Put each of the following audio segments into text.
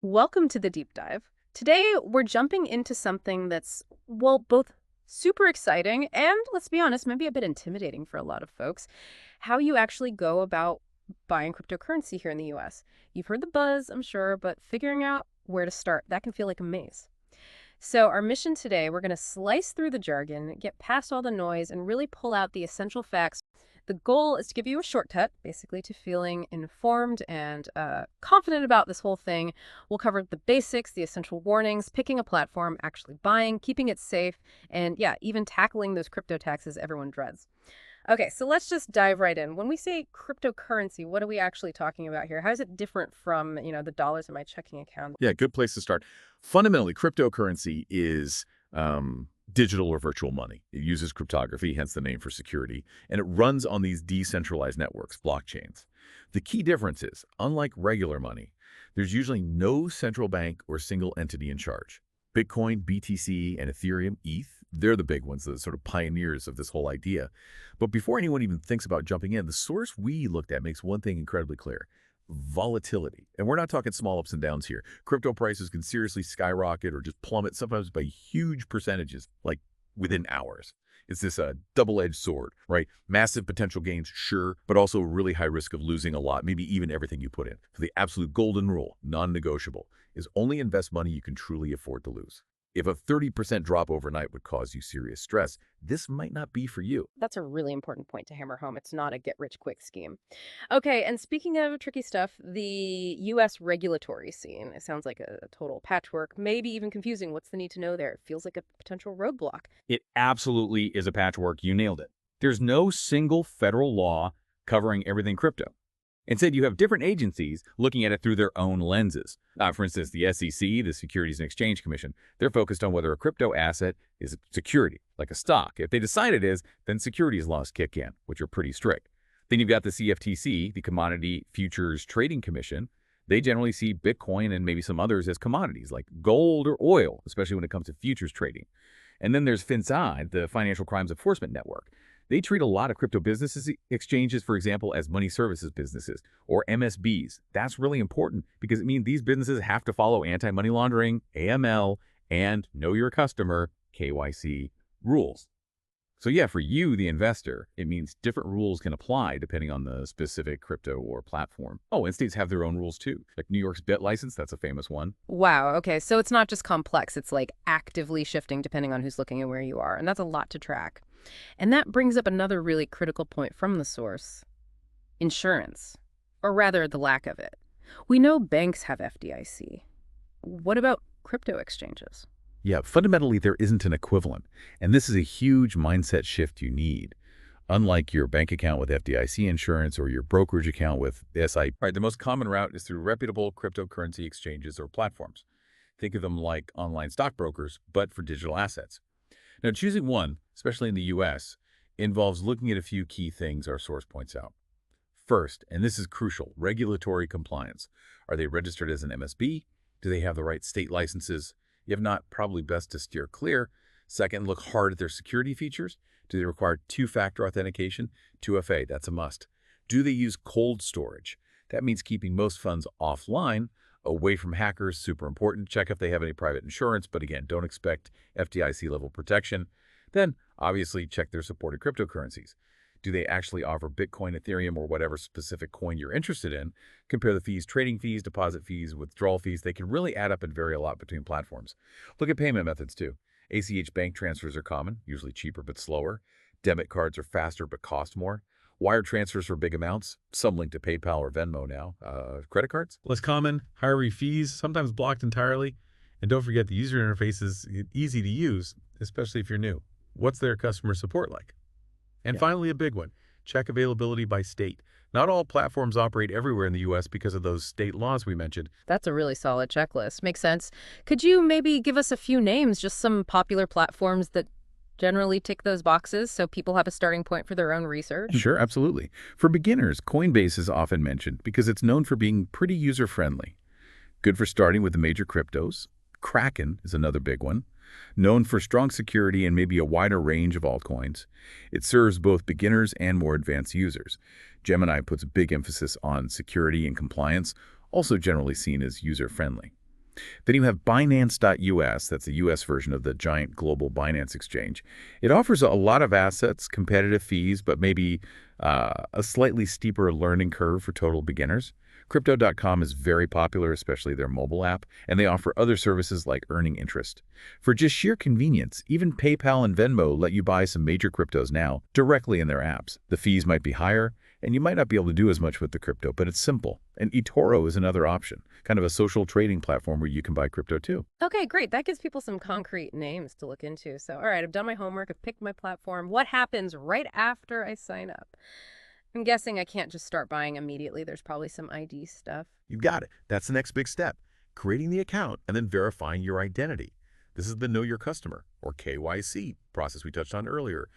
Welcome to the deep dive. Today, we're jumping into something that's, well, both super exciting and, let's be honest, maybe a bit intimidating for a lot of folks. How you actually go about buying cryptocurrency here in the US. You've heard the buzz, I'm sure, but figuring out where to start, that can feel like a maze. So, our mission today, we're going to slice through the jargon, get past all the noise, and really pull out the essential facts. The goal is to give you a shortcut, basically, to feeling informed and confident about this whole thing. We'll cover the basics, the essential warnings, picking a platform, actually buying, keeping it safe, and yeah, even tackling those crypto taxes everyone dreads. Okay, so let's just dive right in. When we say cryptocurrency, what are we actually talking about here? How is it different from, the dollars in my checking account? Yeah, good place to start. Fundamentally, cryptocurrency is digital or virtual money. It uses cryptography, hence the name for security, and it runs on these decentralized networks, blockchains. The key difference is, unlike regular money, there's usually no central bank or single entity in charge. Bitcoin, BTC, and Ethereum, ETH, they're the big ones, the sort of pioneers of this whole idea. But before anyone even thinks about jumping in, the source we looked at makes one thing incredibly clear: volatility. And we're not talking small ups and downs here. Crypto prices can seriously skyrocket or just plummet, sometimes by huge percentages, like within hours. It's this double-edged sword, right? Massive potential gains, sure, but also a really high risk of losing a lot, maybe even everything you put in. So the absolute golden rule, non-negotiable, is only invest money you can truly afford to lose. If a 30% drop overnight would cause you serious stress, this might not be for you. That's a really important point to hammer home. It's not a get-rich-quick scheme. Okay, and speaking of tricky stuff, the U.S. regulatory scene, it sounds like a total patchwork, maybe even confusing. What's the need to know there? It feels like a potential roadblock. It absolutely is a patchwork. You nailed it. There's no single federal law covering everything crypto. Instead, you have different agencies looking at it through their own lenses. For instance, the SEC, the Securities and Exchange Commission, they're focused on whether a crypto asset is a security, like a stock. If they decide it is, then securities laws kick in, which are pretty strict. Then you've got the CFTC, the Commodity Futures Trading Commission. They generally see Bitcoin and maybe some others as commodities, like gold or oil, especially when it comes to futures trading. And then there's FinCEN, the Financial Crimes Enforcement Network. They treat a lot of crypto businesses exchanges, for example, as money services businesses or MSBs. That's really important because it means these businesses have to follow anti-money laundering, AML, and know your customer, KYC, rules. So yeah, for you, the investor, it means different rules can apply depending on the specific crypto or platform. Oh, and states have their own rules too. Like New York's bet license, that's a famous one. Wow, okay, so it's not just complex, it's like actively shifting depending on who's looking and where you are, and that's a lot to track. And that brings up another really critical point from the source: insurance, or rather the lack of it. We know banks have FDIC. What about crypto exchanges? Yeah, fundamentally, there isn't an equivalent. And this is a huge mindset shift you need. Unlike your bank account with FDIC insurance or your brokerage account with SI. Right, the most common route is through reputable cryptocurrency exchanges or platforms. Think of them like online stockbrokers, but for digital assets. Now, choosing one, especially in the U.S., involves looking at a few key things our source points out. First, and this is crucial, regulatory compliance. Are they registered as an MSB? Do they have the right state licenses? If not, probably best to steer clear. Second, look hard at their security features. Do they require two-factor authentication? 2FA, that's a must. Do they use cold storage? That means keeping most funds offline, away from hackers, super important. Check if they have any private insurance, but again, don't expect FDIC-level protection. Then, obviously, check their supported cryptocurrencies. Do they actually offer Bitcoin, Ethereum, or whatever specific coin you're interested in? Compare the fees, trading fees, deposit fees, withdrawal fees. They can really add up and vary a lot between platforms. Look at payment methods, too. ACH bank transfers are common, usually cheaper but slower. Debit cards are faster but cost more. Wire transfers for big amounts, some linked to PayPal or Venmo now. Credit cards? Less common, higher fees, sometimes blocked entirely. And don't forget the user interface is easy to use, especially if you're new. What's their customer support like? And finally, a big one, check availability by state. Not all platforms operate everywhere in the U.S. because of those state laws we mentioned. That's a really solid checklist. Makes sense. Could you maybe give us a few names, just some popular platforms that generally tick those boxes so people have a starting point for their own research? Sure, absolutely. For beginners, Coinbase is often mentioned because it's known for being pretty user-friendly. Good for starting with the major cryptos. Kraken is another big one. Known for strong security and maybe a wider range of altcoins. It serves both beginners and more advanced users. Gemini puts a big emphasis on security and compliance, also generally seen as user-friendly. Then you have Binance.us, that's the US version of the giant global Binance exchange. It offers a lot of assets, competitive fees, but maybe a slightly steeper learning curve for total beginners. Crypto.com is very popular, especially their mobile app, and they offer other services like earning interest. For just sheer convenience, even PayPal and Venmo let you buy some major cryptos now directly in their apps. The fees might be higher, and you might not be able to do as much with the crypto, but it's simple. And eToro is another option, kind of a social trading platform where you can buy crypto too. Okay, great. That gives people some concrete names to look into. So, all right, I've done my homework. I've picked my platform. What happens right after I sign up? I'm guessing I can't just start buying immediately. There's probably some ID stuff. You've got it. That's the next big step. Creating the account and then verifying your identity. This is the Know Your Customer, or KYC, process we touched on earlier.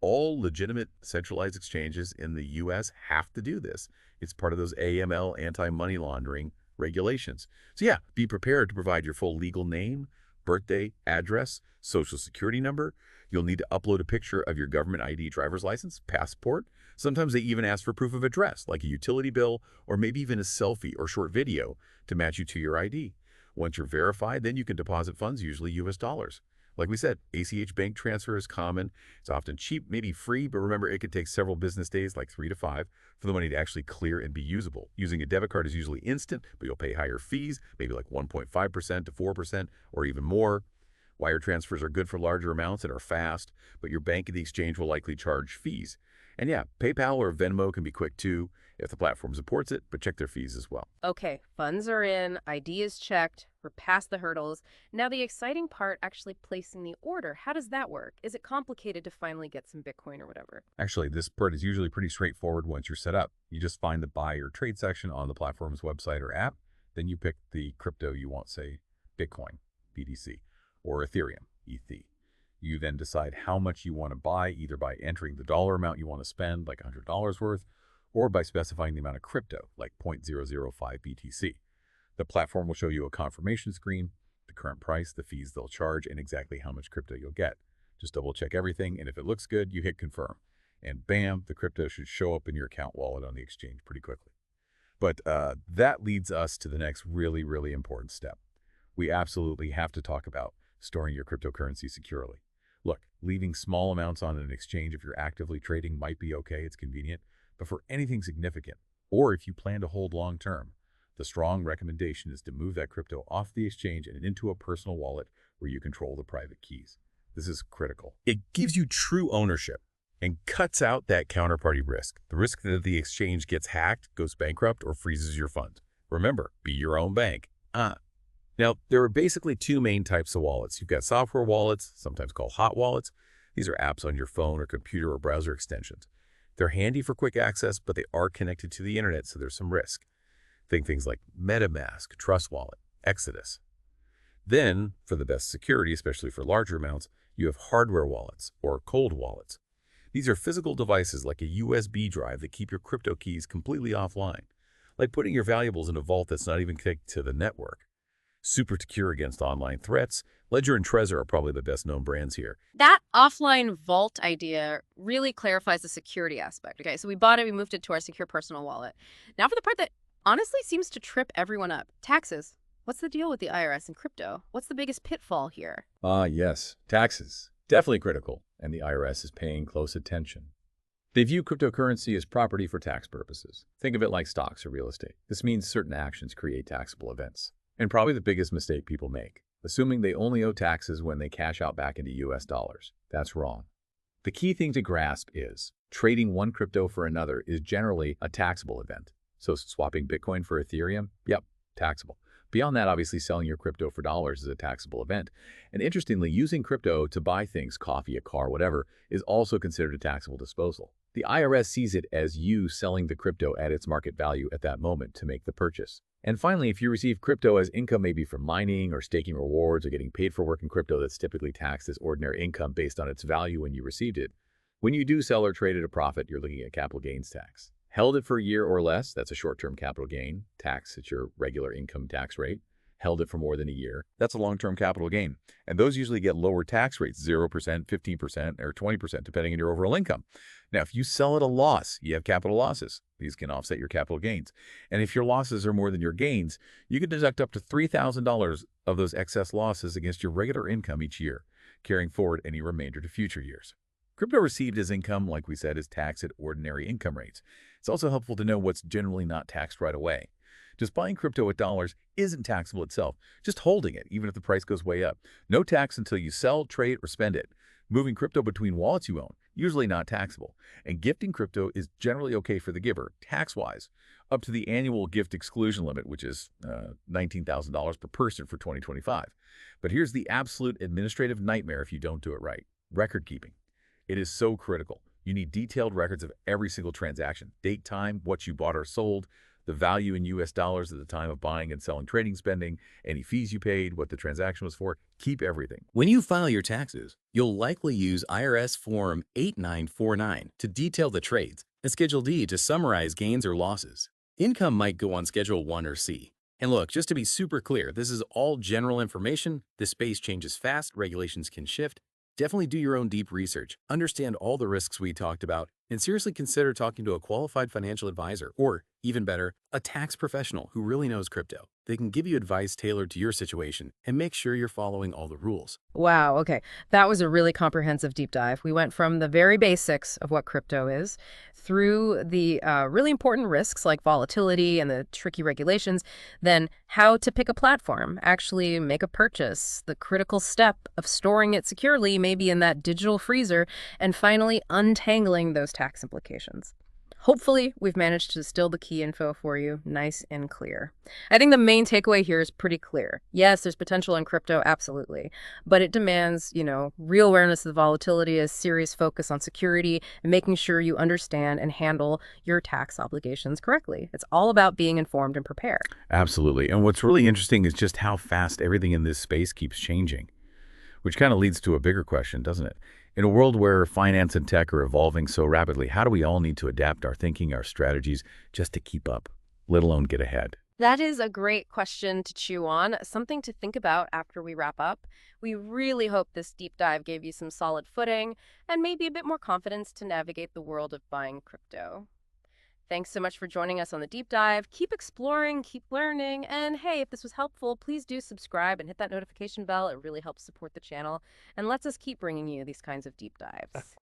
All legitimate centralized exchanges in the U.S. have to do this. It's part of those AML, anti-money laundering regulations. So yeah, be prepared to provide your full legal name, birthday, address, social security number. You'll need to upload a picture of your government ID, driver's license, passport. Sometimes they even ask for proof of address, like a utility bill or maybe even a selfie or short video to match you to your ID. Once you're verified, then you can deposit funds, usually US dollars. Like we said, ACH bank transfer is common. It's often cheap, maybe free, but remember, it could take several business days, like 3 to 5, for the money to actually clear and be usable. Using a debit card is usually instant, but you'll pay higher fees, maybe like 1.5% to 4% or even more. Wire transfers are good for larger amounts and are fast, but your bank at the exchange will likely charge fees. And yeah, PayPal or Venmo can be quick too if the platform supports it, but check their fees as well. Okay, funds are in, ID is checked, we're past the hurdles. Now the exciting part, actually placing the order. How does that work? Is it complicated to finally get some Bitcoin or whatever? Actually, this part is usually pretty straightforward once you're set up. You just find the buy or trade section on the platform's website or app. Then you pick the crypto you want, say Bitcoin, BTC, or Ethereum, ETH. You then decide how much you want to buy, either by entering the dollar amount you want to spend, like $100 worth, or by specifying the amount of crypto, like 0.005 BTC. The platform will show you a confirmation screen, the current price, the fees they'll charge, and exactly how much crypto you'll get. Just double check everything, and if it looks good, you hit confirm. And bam, the crypto should show up in your account wallet on the exchange pretty quickly. But that leads us to the next really, really important step. We absolutely have to talk about storing your cryptocurrency securely. Look, leaving small amounts on an exchange if you're actively trading might be okay, it's convenient, but for anything significant, or if you plan to hold long term, the strong recommendation is to move that crypto off the exchange and into a personal wallet where you control the private keys. This is critical. It gives you true ownership and cuts out that counterparty risk. The risk that the exchange gets hacked, goes bankrupt, or freezes your funds. Remember, be your own bank. Now, there are basically two main types of wallets. You've got software wallets, sometimes called hot wallets. These are apps on your phone or computer or browser extensions. They're handy for quick access, but they are connected to the internet, so there's some risk. Think things like MetaMask, Trust Wallet, Exodus. Then, for the best security, especially for larger amounts, you have hardware wallets or cold wallets. These are physical devices like a USB drive that keep your crypto keys completely offline, like putting your valuables in a vault that's not even connected to the network. Super secure against online threats. Ledger and Trezor are probably the best known brands here. That offline vault idea really clarifies the security aspect. Okay, so we bought it, we moved it to our secure personal wallet. Now for the part that honestly seems to trip everyone up. Taxes. What's the deal with the IRS and crypto? What's the biggest pitfall here? Yes, taxes. Definitely critical, and the IRS is paying close attention. They view cryptocurrency as property for tax purposes. Think of it like stocks or real estate. This means certain actions create taxable events. And probably the biggest mistake people make, assuming they only owe taxes when they cash out back into US dollars. That's wrong. The key thing to grasp is trading one crypto for another is generally a taxable event. So swapping Bitcoin for Ethereum, yep, taxable. Beyond that, obviously selling your crypto for dollars is a taxable event. And interestingly, using crypto to buy things, coffee, a car, whatever, is also considered a taxable disposal. The IRS sees it as you selling the crypto at its market value at that moment to make the purchase. And finally, if you receive crypto as income, maybe from mining or staking rewards or getting paid for work in crypto, that's typically taxed as ordinary income based on its value when you received it. When you do sell or trade at a profit, you're looking at capital gains tax. Held it for a year or less, that's a short-term capital gain tax at your regular income tax rate. held it for more than a year. That's a long-term capital gain. And those usually get lower tax rates, 0%, 15%, or 20%, depending on your overall income. Now, if you sell at a loss, you have capital losses. These can offset your capital gains. And if your losses are more than your gains, you can deduct up to $3,000 of those excess losses against your regular income each year, carrying forward any remainder to future years. Crypto received as income, like we said, is taxed at ordinary income rates. It's also helpful to know what's generally not taxed right away. Just buying crypto at dollars isn't taxable itself. Just holding it, even if the price goes way up. No tax until you sell, trade, or spend it. Moving crypto between wallets you own, usually not taxable. And gifting crypto is generally okay for the giver, tax-wise, up to the annual gift exclusion limit, which is $19,000 per person for 2025. But here's the absolute administrative nightmare if you don't do it right: record keeping. It is so critical. You need detailed records of every single transaction: date, time, what you bought or sold, the value in US dollars at the time of buying and selling, trading, spending, any fees you paid, what the transaction was for. Keep everything. When you file your taxes, you'll likely use IRS Form 8949 to detail the trades and Schedule D to summarize gains or losses. Income might go on Schedule 1 or C. And look, just to be super clear, this is all general information. The space changes fast, regulations can shift. Definitely do your own deep research, understand all the risks we talked about, and seriously consider talking to a qualified financial advisor or, even better, a tax professional who really knows crypto. They can give you advice tailored to your situation and make sure you're following all the rules. Wow, okay. That was a really comprehensive deep dive. We went from the very basics of what crypto is through the really important risks like volatility and the tricky regulations, then how to pick a platform, actually make a purchase, the critical step of storing it securely, maybe in that digital freezer, and finally untangling those tax implications. Hopefully, we've managed to distill the key info for you nice and clear. I think the main takeaway here is pretty clear. Yes, there's potential in crypto, absolutely. But it demands, real awareness of the volatility, a serious focus on security, and making sure you understand and handle your tax obligations correctly. It's all about being informed and prepared. Absolutely. And what's really interesting is just how fast everything in this space keeps changing, which kind of leads to a bigger question, doesn't it? In a world where finance and tech are evolving so rapidly, how do we all need to adapt our thinking, our strategies, just to keep up, let alone get ahead? That is a great question to chew on, something to think about after we wrap up. We really hope this deep dive gave you some solid footing and maybe a bit more confidence to navigate the world of buying crypto. Thanks so much for joining us on the deep dive. Keep exploring, keep learning, and hey, if this was helpful, please do subscribe and hit that notification bell. It really helps support the channel and lets us keep bringing you these kinds of deep dives.